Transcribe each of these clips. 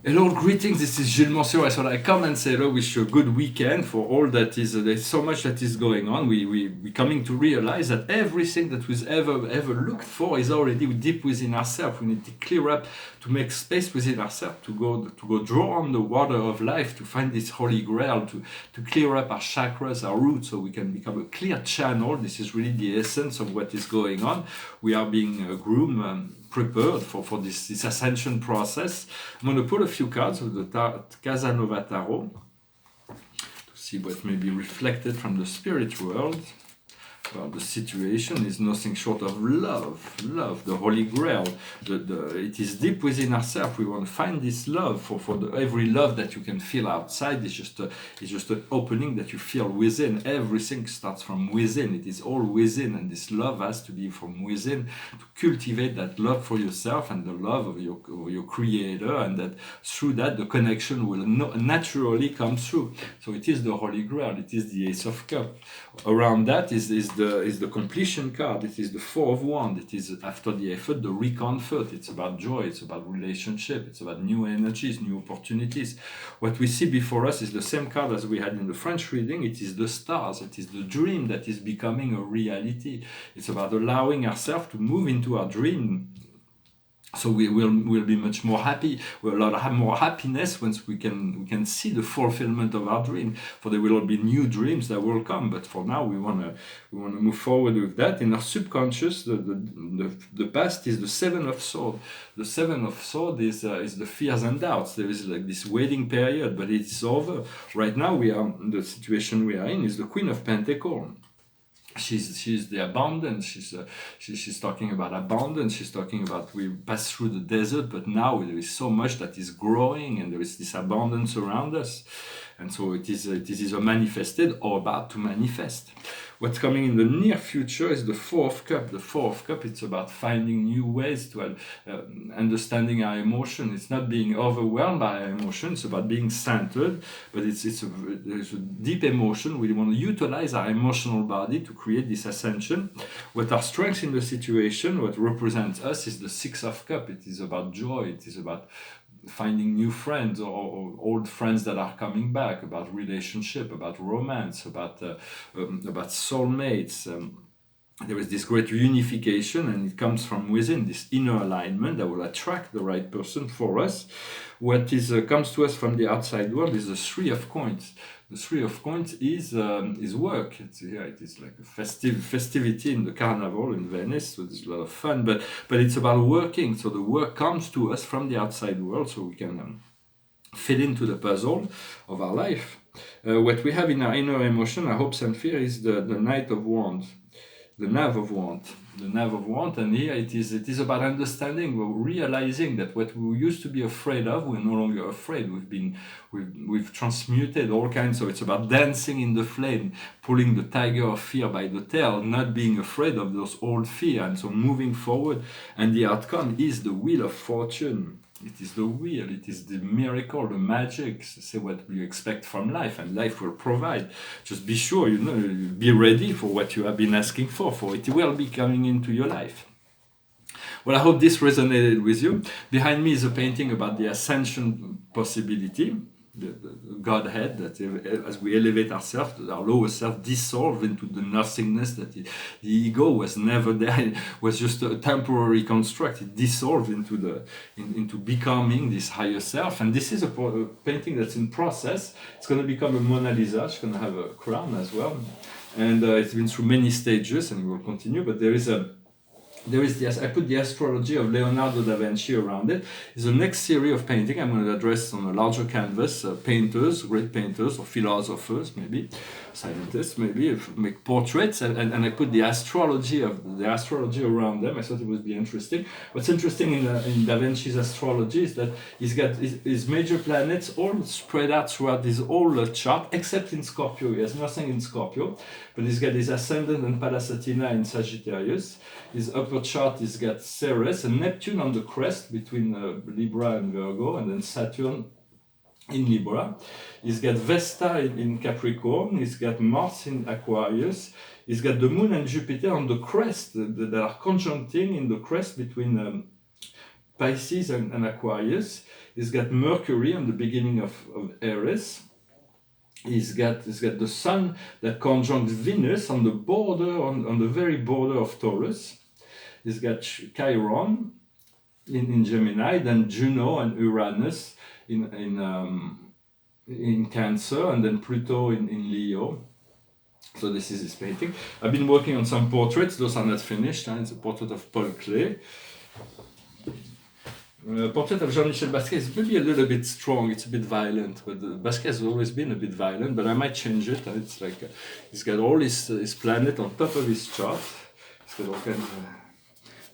Hello, greetings. This is Gilles Monsieur. So I come and say hello, wish you a good weekend for all that is. There's so much that is going on. We coming to realize that everything that we've ever looked for is already deep within ourselves. We need to clear up, to make space within ourselves, to go draw on the water of life, to find this holy grail, to clear up our chakras, our roots, so we can become a clear channel. This is really the essence of what is going on. We are being groomed. Prepared for this ascension process. I'm going to pull a few cards of the Casanova Tarot to see what may be reflected from the spirit world. Well, the situation is nothing short of love, the Holy Grail. It is deep within ourselves. We want to find this love. Every love that you can feel outside is just an opening that you feel within. Everything starts from within. It is all within, and this love has to be from within, to cultivate that love for yourself and the love of your Creator, and that through that the connection will naturally come through. So it is the Holy Grail. It is the Ace of Cups. Around that is the completion card. It is the Four of Wands. It is, after the effort, the recomfort. It's about joy. It's about relationship. It's about new energies, new opportunities. What we see before us is the same card as we had in the French reading. It is the stars. It is the dream that is becoming a reality. It's about allowing ourselves to move into our dream. So we'll be much more happy. We'll have more happiness once we can see the fulfillment of our dream. For there will be new dreams that will come. But for now, we wanna move forward with that. In our subconscious, the past is the Seven of Swords. The Seven of Swords is the fears and doubts. There is like this waiting period, but it's over. Right now, the situation we are in is the Queen of Pentacles. She's the abundance. She's talking about abundance. She's talking about, we pass through the desert, but now there is so much that is growing, and there is this abundance around us. And so it is either manifested or about to manifest. What's coming in the near future is the Four of Cups. The Four of Cups, it's about finding new ways to understanding our emotion. It's not being overwhelmed by our emotion. It's about being centered, but there's a deep emotion. We want to utilize our emotional body to create this ascension. What our strengths in the situation, what represents us, is the Six of Cups. It is about joy. It is about finding new friends, or old friends that are coming back, about relationship, about romance, about soulmates. There is this great unification, and it comes from within, this inner alignment that will attract the right person for us. What comes to us from the outside world is the Three of Coins. The Three of Coins is work. It is like a festivity in the carnival in Venice, so there's a lot of fun, but it's about working. So the work comes to us from the outside world, so we can fit into the puzzle of our life. What we have in our inner emotion, our hopes and fear, is the Knight of Wands. The Knave of Wands. The Knave of Wands, and here it is about understanding, realizing that what we used to be afraid of, we're no longer afraid. We've transmuted all kinds. So it's about dancing in the flame, pulling the tiger of fear by the tail, not being afraid of those old fear, and so moving forward. And the outcome is the Wheel of Fortune. It is the wheel, it is the miracle, the magic. Say what you expect from life, and life will provide. Just be sure, be ready for what you have been asking for it will be coming into your life. Well, I hope this resonated with you. Behind me is a painting about the ascension possibility, the Godhead, that as we elevate ourselves, our lower self dissolve into the nothingness, that the ego was never there, it was just a temporary construct. It dissolved into becoming this higher self. And this is a painting that's in process. It's going to become a Mona Lisa. It's going to have a crown as well. And it's been through many stages, and it will continue, but I put the astrology of Leonardo da Vinci around it. It's the next series of painting I'm going to address on a larger canvas. Painters, great painters, or philosophers, maybe scientists, maybe make portraits, and I put the astrology around them. I thought it would be interesting. What's interesting in Da Vinci's astrology is that he's got his major planets all spread out throughout this whole chart, except in Scorpio. He has nothing in Scorpio, but he's got his ascendant and Palasatina in Sagittarius. His upper chart has got Ceres and Neptune on the crest between Libra and Virgo, and then Saturn in Libra. He's got Vesta in Capricorn. He's got Mars in Aquarius. He's got the Moon and Jupiter on the crest that are conjuncting in the crest between Pisces and Aquarius. He's got Mercury on the beginning of Aries. He's got the Sun that conjuncts Venus on the border, on the very border of Taurus. He's got Chiron in Gemini, then Juno and Uranus in Cancer, and then Pluto in Leo. So this is his painting. I've been working on some portraits. Those are not finished. It's a portrait of Paul Klee. Portrait of Jean-Michel Basquiat is maybe a little bit strong. It's a bit violent, but Basquiat has always been a bit violent. But I might change it. It's like he's got all his planet on top of his chart. He's got all kinds of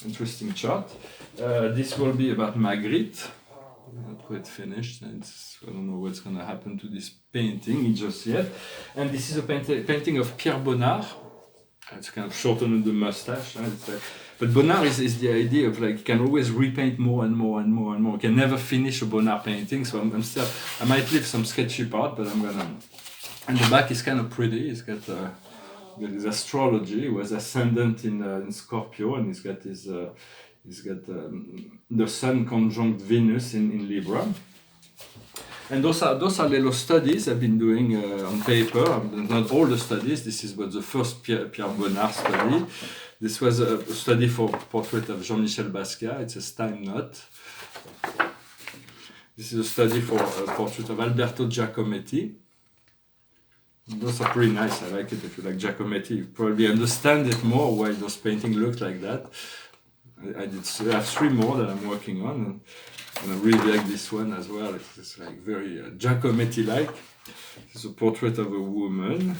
interesting chart. This will be about Magritte. Not quite finished. I don't know what's going to happen to this painting just yet. And this is a painting of Pierre Bonnard. It's kind of shortened the mustache. But Bonnard is the idea of like you can always repaint more and more and more and more. You can never finish a Bonnard painting. So I might leave some sketchy part, but I'm gonna. And the back is kind of pretty. He's got his astrology. He was ascendant in Scorpio, and he's got the Sun conjunct Venus in Libra. And those are little studies I've been doing on paper. Not all the studies. This is the first Pierre Bonnard study. This was a study for portrait of Jean-Michel Basquiat. It's a Steinmetz. This is a study for a portrait of Alberto Giacometti. Those are pretty nice. I like it. If you like Giacometti, you probably understand it more why those paintings look like that. I have 3 more that I'm working on, and I really like this one as well. It's like very Giacometti-like. It's a portrait of a woman.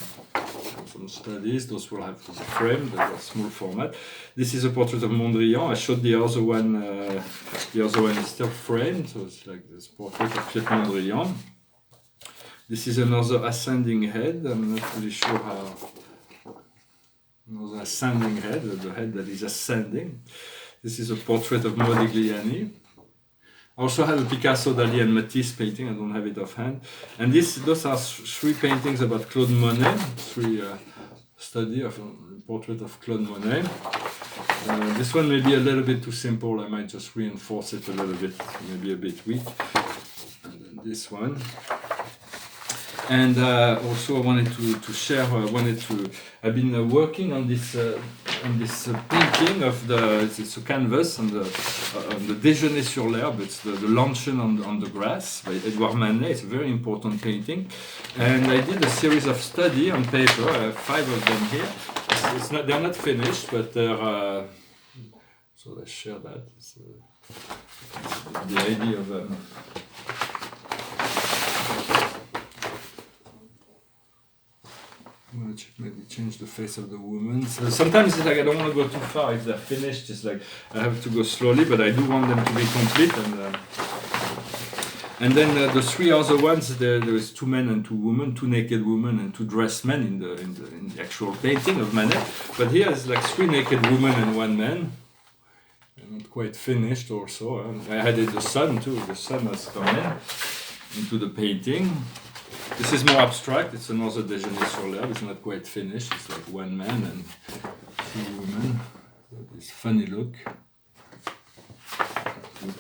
Some studies. Those will have to be framed. They're a small format. This is a portrait of Mondrian. I showed the other one. The other one is still framed. So it's like this portrait of Piet Mondrian. This is another ascending head. I'm not really sure how. Another ascending head. The head that is ascending. This is a portrait of Modigliani. I also have a Picasso, Dali, and Matisse painting. I don't have it offhand. And those are 3 paintings about Claude Monet. 3 study of a portrait of Claude Monet. This one may be a little bit too simple. I might just reinforce it a little bit, maybe a bit weak. And then this one. And also I wanted to share. I've been working on this painting of it's a canvas on the Déjeuner sur l'herbe. It's the luncheon on the grass by Edouard Manet. It's a very important painting, and I did a series of study on paper. I have 5 of them here. They're not finished, but they're. So let's share that. It's, the idea of. I'm going to maybe change the face of the woman. So sometimes it's like I don't want to go too far. If they're finished, it's like I have to go slowly, but I do want them to be complete. And then the 3 other ones, there is 2 men and 2 women, 2 naked women and 2 dressed men in the actual painting of Manet. But here it's like 3 naked women and 1 man. And not quite finished also. I added the sun too. The sun has come into the painting. This is more abstract. It's another Déjeuner sur l'herbe. It's not quite finished. It's like 1 man and 2 women. This funny look.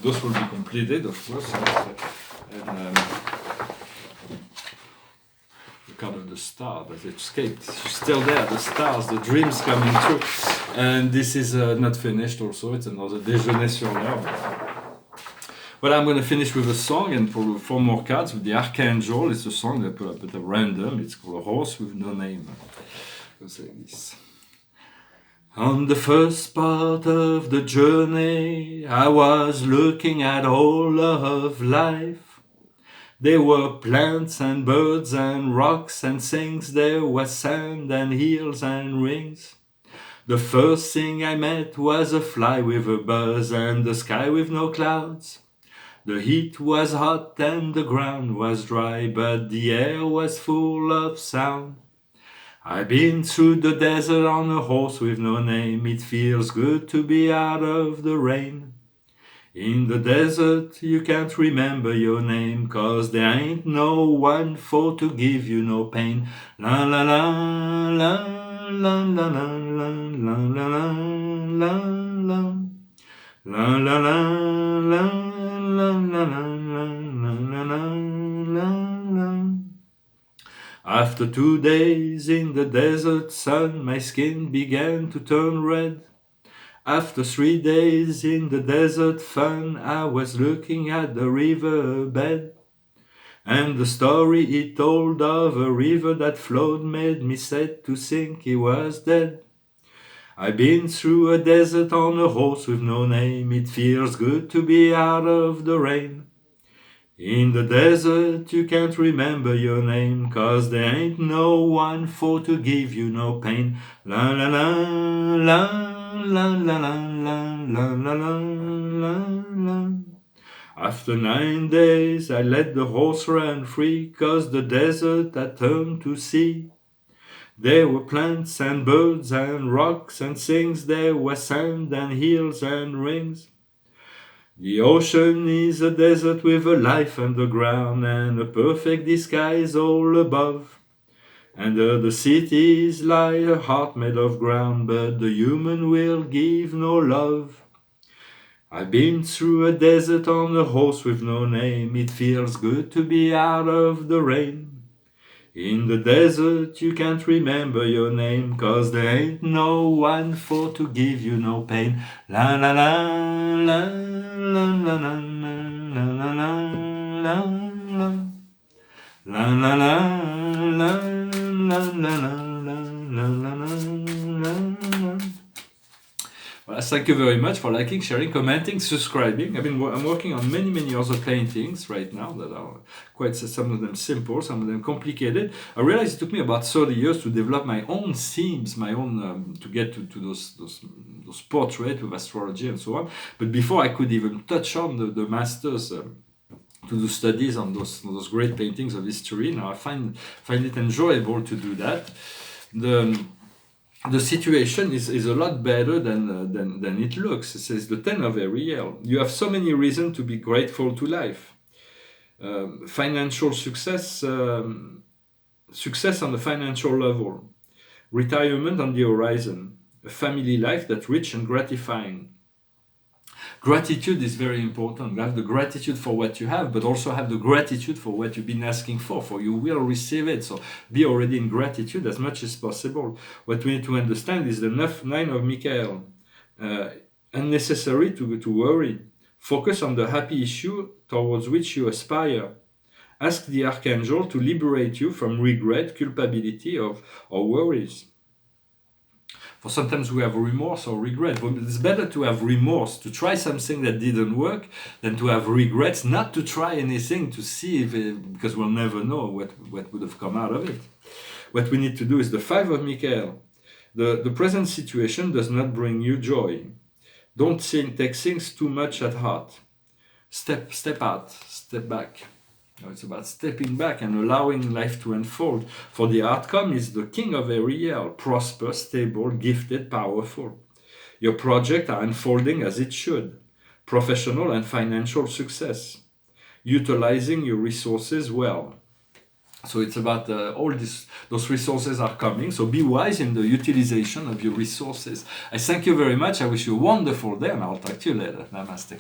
Those will be completed, of course. And the card of the star that escaped. She's still there. The stars, the dreams coming true. And this is not finished. Also, it's another Déjeuner sur l'herbe. Well, I'm going to finish with a song and for 4 more cards with the Archangel. It's a song that I put up at random. It's called A Horse with No Name. It goes like this. On the first part of the journey, I was looking at all of life. There were plants and birds and rocks and things. There was sand and hills and rings. The first thing I met was a fly with a buzz and the sky with no clouds. The heat was hot and the ground was dry, but the air was full of sound. I've been through the desert on a horse with no name. It feels good to be out of the rain. In the desert you can't remember your name, 'cause there ain't no one for to give you no pain. La la la la la la la la la la la la. La la la la la la la la la la la. After 2 days in the desert sun, my skin began to turn red. After 3 days in the desert fun, I was looking at the riverbed. And the story he told of a river that flowed made me sad to think he was dead. I've been through a desert on a horse with no name. It feels good to be out of the rain. In the desert you can't remember your name, 'cause there ain't no one for to give you no pain. La la la la la la la la la la la la. After 9 days I let the horse run free, 'cause the desert had turned to sea. There were plants and birds and rocks and things, there was sand and hills and rings. The ocean is a desert with a life underground and a perfect disguise all above. Under the cities lie a heart made of ground, but the human will give no love. I've been through a desert on a horse with no name. It feels good to be out of the rain. In the desert you can't remember your name, 'cause there ain't no one for to give you no pain. La la la la la la la la la la la la la la la la la la la. Well, thank you very much for liking, sharing, commenting, subscribing. I'm working on many other paintings right now that are quite, some of them simple, some of them complicated. I realized it took me about 30 years to develop my own themes, my own to get to those portraits with astrology and so on. But before I could even touch on the masters to do studies on those great paintings of history, now I find it enjoyable to do that. The situation is a lot better than it looks. It says the 10 of Ariel. You have so many reasons to be grateful to life. Financial success, success on the financial level. Retirement on the horizon. A family life that's rich and gratifying. Gratitude is very important. You have the gratitude for what you have, but also have the gratitude for what you've been asking for you will receive it. So be already in gratitude as much as possible. What we need to understand is the 9 of Michael. Unnecessary to worry. Focus on the happy issue towards which you aspire. Ask the Archangel to liberate you from regret, culpability, or worries. For sometimes we have remorse or regret, but it's better to have remorse, to try something that didn't work, than to have regrets, not to try anything, to see if because we'll never know what would have come out of it. What we need to do is the 5 of Michael. The present situation does not bring you joy. Don't take things too much at heart. Step out, step back. It's about stepping back and allowing life to unfold. For the outcome is the King of Ariel, prosperous, stable, gifted, powerful. Your projects are unfolding as it should. Professional and financial success. Utilizing your resources well. So it's about those resources are coming. So be wise in the utilization of your resources. I thank you very much. I wish you a wonderful day and I'll talk to you later. Namaste.